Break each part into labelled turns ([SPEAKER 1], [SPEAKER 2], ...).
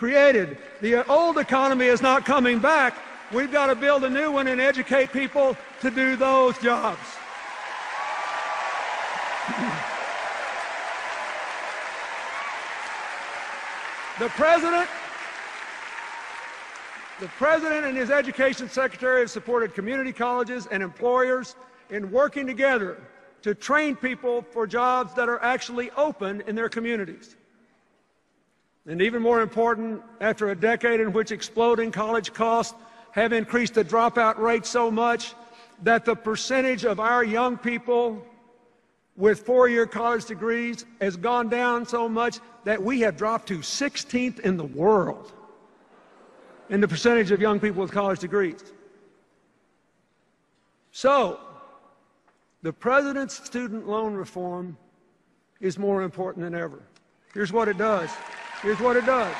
[SPEAKER 1] created. The old economy is not coming back. We've got to build a new one and educate people to do those jobs. The President and his Education Secretary have supported community colleges and employers in working together to train people for jobs that are actually open in their communities. And even more important, after a decade in which exploding college costs have increased the dropout rate so much that the percentage of our young people with four-year college degrees has gone down so much that we have dropped to 16th in the world in the percentage of young people with college degrees. So, the President's student loan reform is more important than ever. Here's what it does. Here's what it does.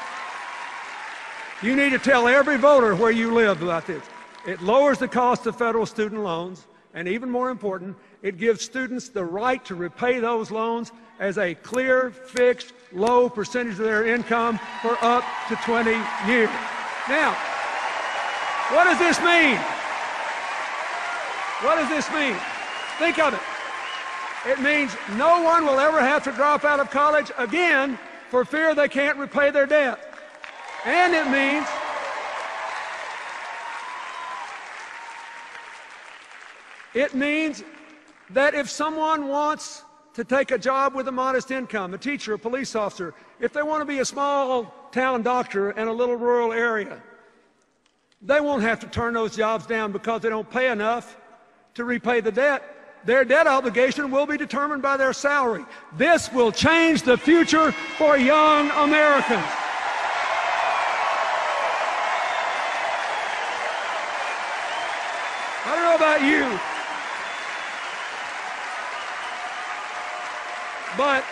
[SPEAKER 1] You need to tell every voter where you live about this. It lowers the cost of federal student loans, and even more important, it gives students the right to repay those loans as a clear, fixed, low percentage of their income for up to 20 years. Now, what does this mean? What does this mean? Think of it. It means no one will ever have to drop out of college again for fear they can't repay their debt. And it means that if someone wants to take a job with a modest income, a teacher, a police officer, if they want to be a small town doctor in a little rural area, they won't have to turn those jobs down because they don't pay enough to repay the debt. Their debt obligation will be determined by their salary. This will change the future for young Americans. I don't know about you, but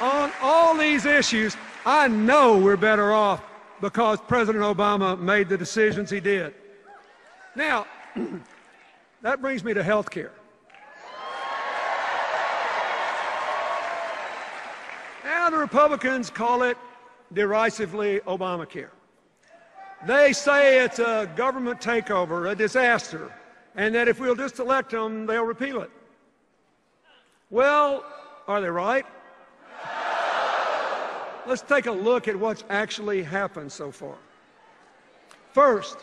[SPEAKER 1] on all these issues, I know we're better off because President Obama made the decisions he did. Now, that brings me to health care. Now the Republicans call it derisively Obamacare. They say it's a government takeover, a disaster, and that if we'll just elect them, they'll repeal it. Well, are they right? Let's take a look at what's actually happened so far. First,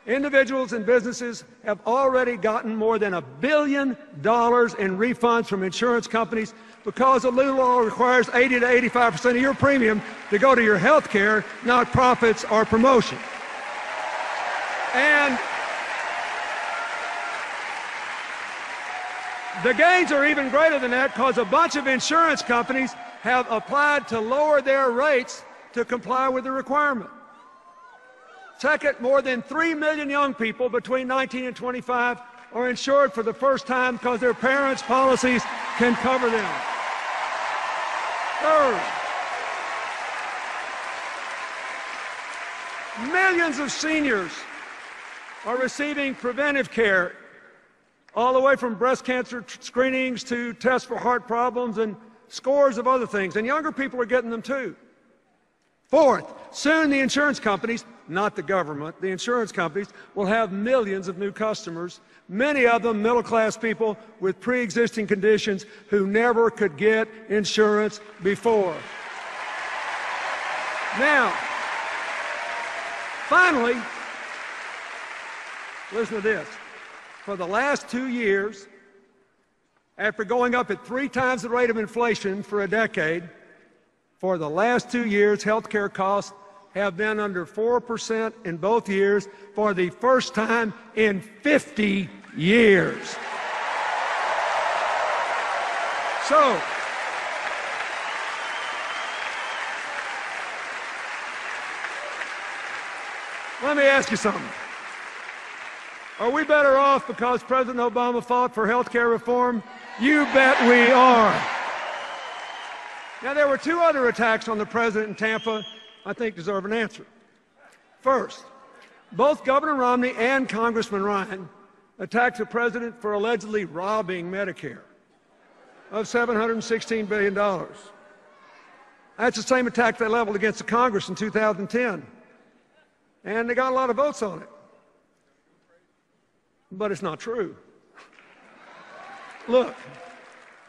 [SPEAKER 1] individuals and businesses have already gotten more than $1 billion in refunds from insurance companies because the new law requires 80 to 85% of your premium to go to your health care, not profits or promotion. And the gains are even greater than that because a bunch of insurance companies have applied to lower their rates to comply with the requirement. Second, more than 3 million young people between 19 and 25 are insured for the first time because their parents' policies can cover them. Third, millions of seniors are receiving preventive care, all the way from breast cancer screenings to tests for heart problems and scores of other things, and younger people are getting them too. Fourth, soon the insurance companies, not the government, the insurance companies will have millions of new customers, many of them middle-class people with pre-existing conditions who never could get insurance before. Now, finally, listen to this. For the last 2 years, after going up at 3 times the rate of inflation for a decade, for the last 2 years, health care costs have been under 4% in both years for the first time in 50 years. So, let me ask you something. Are we better off because President Obama fought for health care reform? You bet we are. Now, there were 2 other attacks on the president in Tampa I think deserve an answer. First, both Governor Romney and Congressman Ryan attacked the president for allegedly robbing Medicare of $716 billion. That's the same attack they leveled against the Congress in 2010. And they got a lot of votes on it. But it's not true. Look,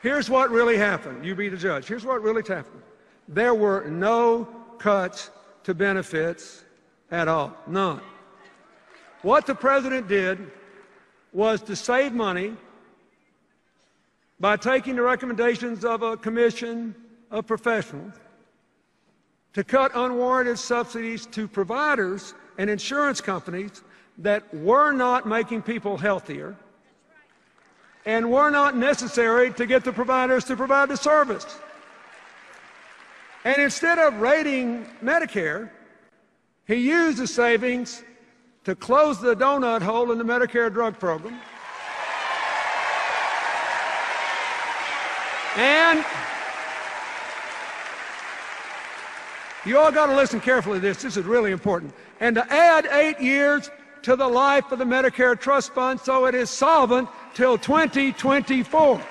[SPEAKER 1] here's what really happened. You be the judge. Here's what really happened. There were no cuts to benefits at all. None. What the president did was to save money by taking the recommendations of a commission of professionals to cut unwarranted subsidies to providers and insurance companies that were not making people healthier and were not necessary to get the providers to provide the service. And instead of raiding Medicare, he used the savings to close the donut hole in the Medicare drug program. And you all got to listen carefully to this. This is really important. And to add 8 years to the life of the Medicare Trust Fund so it is solvent till 2024.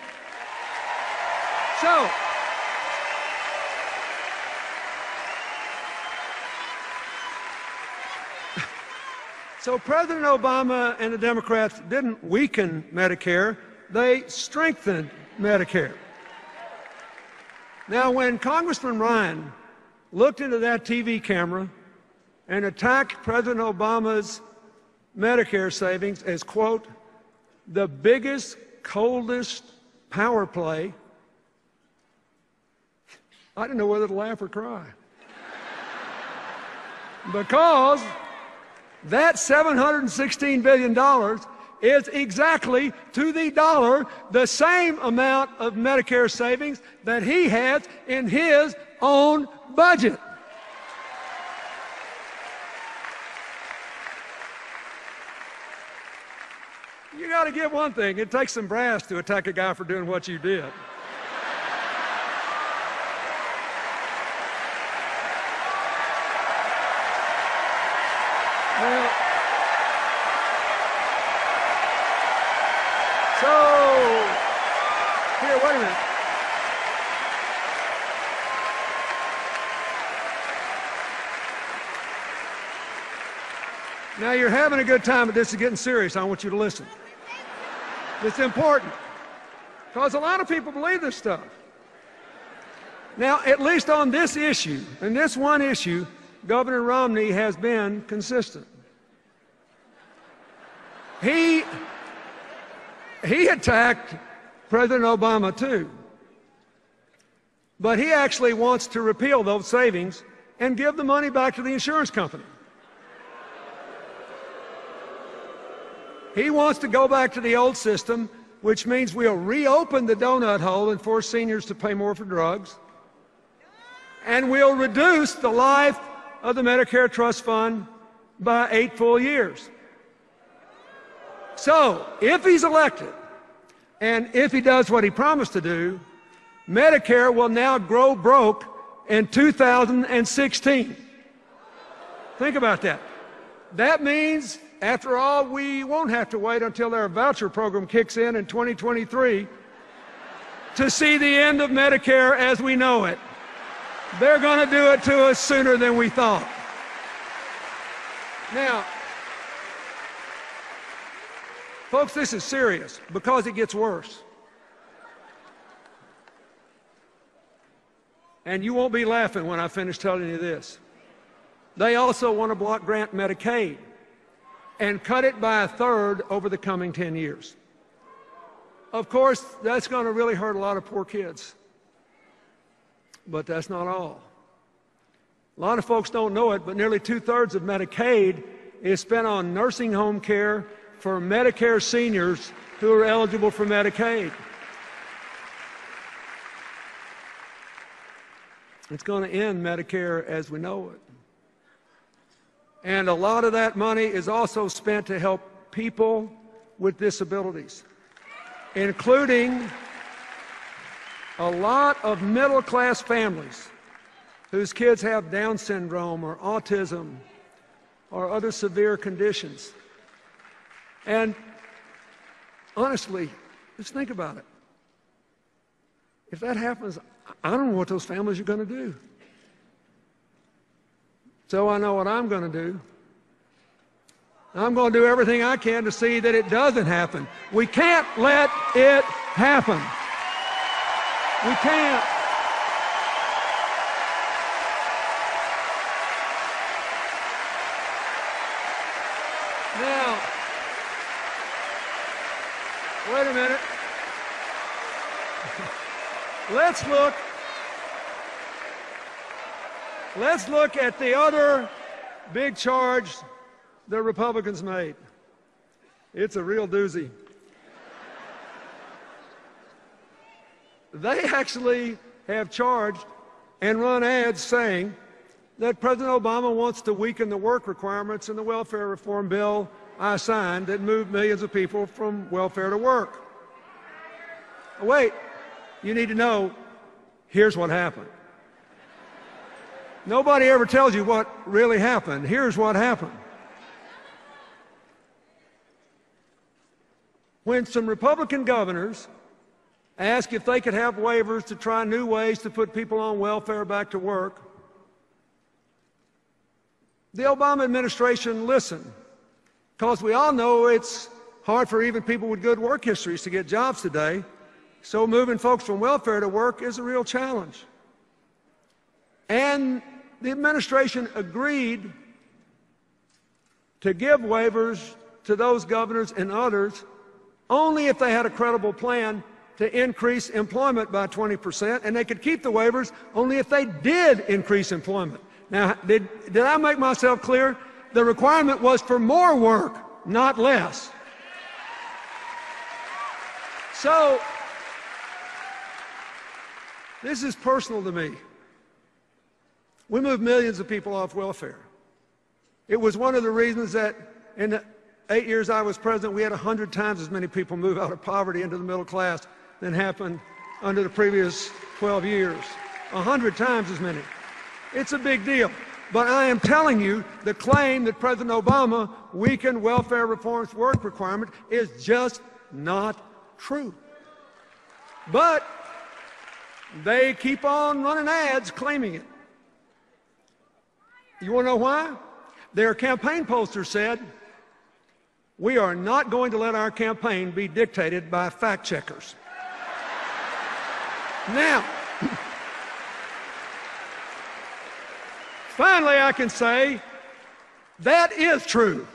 [SPEAKER 1] So President Obama and the Democrats didn't weaken Medicare, they strengthened Medicare. Now, when Congressman Ryan looked into that TV camera and attacked President Obama's Medicare savings as, quote, the biggest, coldest power play, I didn't know whether to laugh or cry. Because that $716 billion is exactly to the dollar the same amount of Medicare savings that he has in his own budget. You got to give one thing. It takes some brass to attack a guy for doing what you did. Well, so, here, wait a minute. Now, you're having a good time, but this is getting serious. I want you to listen. It's important, because a lot of people believe this stuff. Now, at least on this issue, and this one issue, Governor Romney has been consistent. He attacked President Obama too, but he actually wants to repeal those savings and give the money back to the insurance company. He wants to go back to the old system, which means we'll reopen the donut hole and force seniors to pay more for drugs, and we'll reduce the life of the Medicare Trust Fund by 8 full years. So, if he's elected, and if he does what he promised to do, Medicare will now grow broke in 2016. Think about that. That means, after all, we won't have to wait until their voucher program kicks in 2023 to see the end of Medicare as we know it. They're going to do it to us sooner than we thought. Now, folks, this is serious because it gets worse. And you won't be laughing when I finish telling you this. They also want to block grant Medicaid and cut it by 1/3 over the coming 10 years. Of course, that's going to really hurt a lot of poor kids. But that's not all. A lot of folks don't know it, but nearly 2/3 of Medicaid is spent on nursing home care for Medicare seniors who are eligible for Medicaid. It's going to end Medicare as we know it. And a lot of that money is also spent to help people with disabilities, including a lot of middle-class families whose kids have Down syndrome or autism or other severe conditions. And honestly, just think about it. If that happens, I don't know what those families are going to do. So I know what I'm going to do. I'm going to do everything I can to see that it doesn't happen. We can't let it happen. We can't. Now, wait a minute. Let's look at the other big charge the Republicans made. It's a real doozy. They actually have charged and run ads saying that President Obama wants to weaken the work requirements in the welfare reform bill I signed that moved millions of people from welfare to work. Wait, you need to know, here's what happened. Nobody ever tells you what really happened. Here's what happened. When some Republican governors asked if they could have waivers to try new ways to put people on welfare back to work, the Obama administration listened, because we all know it's hard for even people with good work histories to get jobs today, so moving folks from welfare to work is a real challenge. And the administration agreed to give waivers to those governors and others only if they had a credible plan to increase employment by 20%, and they could keep the waivers only if they did increase employment. Now, did I make myself clear? The requirement was for more work, not less. So, this is personal to me. We moved millions of people off welfare. It was one of the reasons that in the 8 years I was president, we had 100 times as many people move out of poverty into the middle class than happened under the previous 12 years. 100 times as many. It's a big deal. But I am telling you, the claim that President Obama weakened welfare reform's work requirement is just not true. But they keep on running ads claiming it. You want to know why? Their campaign poster said, "We are not going to let our campaign be dictated by fact checkers." Now, finally I can say that is true.